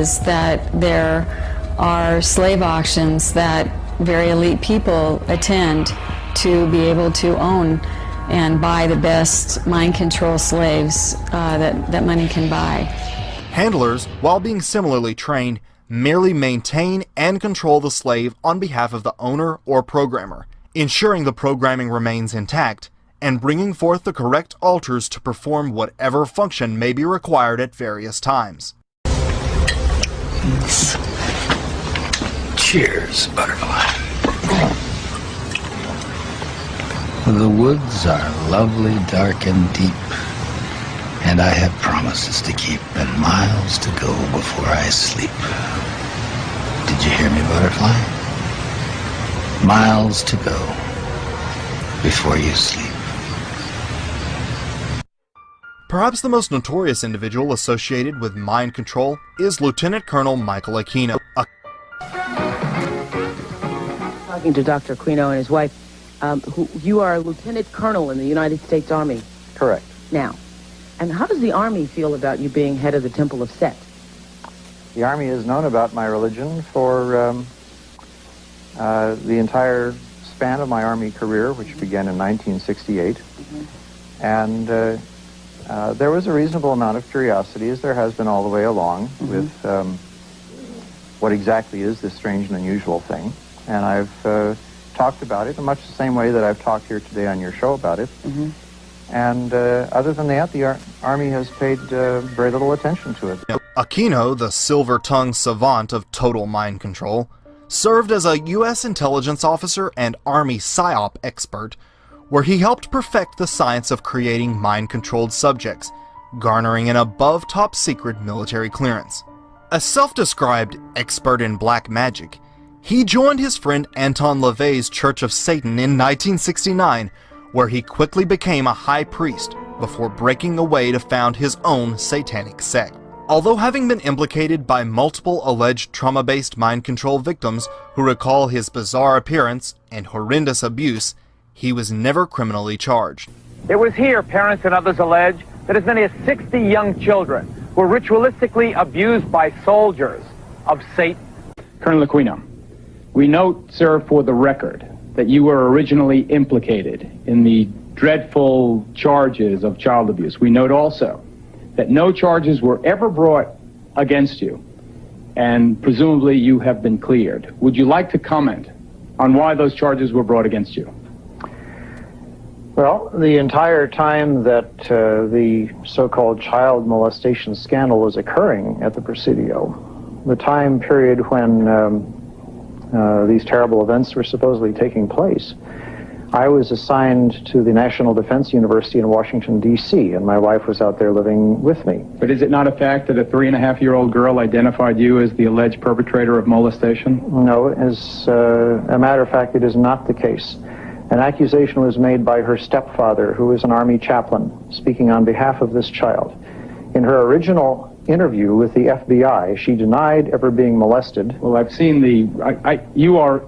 is that there are slave auctions that very elite people attend to be able to own and buy the best mind control slaves that money can buy. Handlers, while being similarly trained, merely maintain and control the slave on behalf of the owner or programmer, ensuring the programming remains intact and bringing forth the correct alters to perform whatever function may be required at various times. Cheers, butterfly. The woods are lovely, dark, and deep, and I have promises to keep and miles to go before I sleep. Did you hear me, butterfly? Miles to go before you sleep. Perhaps the most notorious individual associated with mind control is Lieutenant Colonel Michael Aquino. Talking to Dr. Aquino and his wife, you are a lieutenant colonel in the United States Army. Correct. Now, and how does the Army feel about you being head of the Temple of Set? The Army has known about my religion for the entire span of my Army career, which began in 1968. And there was a reasonable amount of curiosity, as there has been all the way along, with what exactly is this strange and unusual thing. And I've talked about it in much the same way that I've talked here today on your show about it. And other than that, the Army has paid very little attention to it. Aquino, the silver-tongued savant of total mind control, served as a U.S. intelligence officer and Army PSYOP expert, where he helped perfect the science of creating mind-controlled subjects, garnering an above top-secret military clearance. A self-described expert in black magic, he joined his friend Anton LaVey's Church of Satan in 1969, where he quickly became a high priest before breaking away to found his own satanic sect. Although having been implicated by multiple alleged trauma-based mind control victims who recall his bizarre appearance and horrendous abuse, he was never criminally charged. It was here, parents and others allege, that as many as 60 young children were ritualistically abused by soldiers of Satan. Colonel Aquino, we note, sir, for the record, that you were originally implicated in the dreadful charges of child abuse. We note also that no charges were ever brought against you, and presumably you have been cleared. Would you like to comment on why those charges were brought against you? Well, the entire time that the so-called child molestation scandal was occurring at the Presidio, the time period when these terrible events were supposedly taking place, I was assigned to the National Defense University in Washington, D.C., and my wife was out there living with me. But is it not a fact that a 3.5-year-old girl identified you as the alleged perpetrator of molestation? No, as a matter of fact, it is not the case. An accusation was made by her stepfather, who is an Army chaplain, speaking on behalf of this child. In her original interview with the FBI, she denied ever being molested. Well, I've seen you are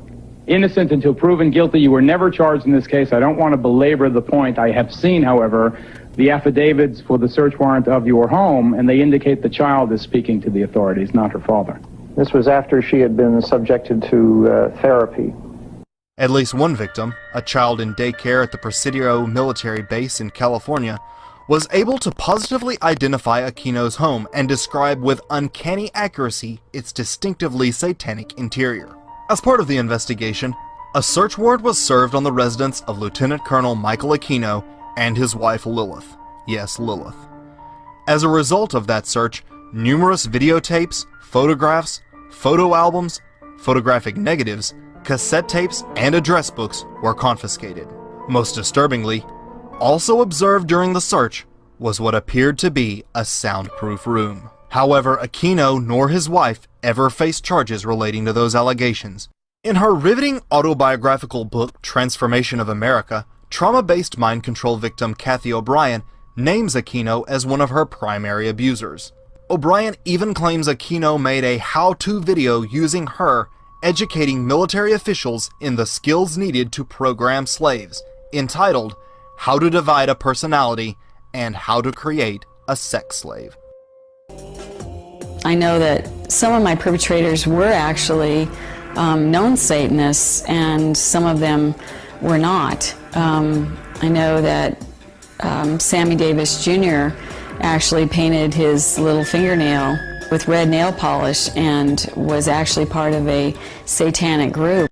innocent until proven guilty. You were never charged in this case. I don't want to belabor the point. I have seen, however, the affidavits for the search warrant of your home, and they indicate the child is speaking to the authorities, not her father. This was after she had been subjected to therapy. At least one victim, a child in daycare at the Presidio military base in California, was able to positively identify Aquino's home and describe with uncanny accuracy its distinctively satanic interior. As part of the investigation, a search warrant was served on the residence of Lieutenant Colonel Michael Aquino and his wife Lilith. Yes, Lilith. As a result of that search, numerous videotapes, photographs, photo albums, photographic negatives, cassette tapes, and address books were confiscated. Most disturbingly, also observed during the search was what appeared to be a soundproof room. However, Aquino nor his wife ever faced charges relating to those allegations. In her riveting autobiographical book, Transformation of America, trauma-based mind control victim Kathy O'Brien names Aquino as one of her primary abusers. O'Brien even claims Aquino made a how-to video using her educating military officials in the skills needed to program slaves, entitled How to Divide a Personality and How to Create a Sex Slave. I know that some of my perpetrators were actually known Satanists, and some of them were not. I know that Sammy Davis Jr. actually painted his little fingernail with red nail polish and was actually part of a satanic group.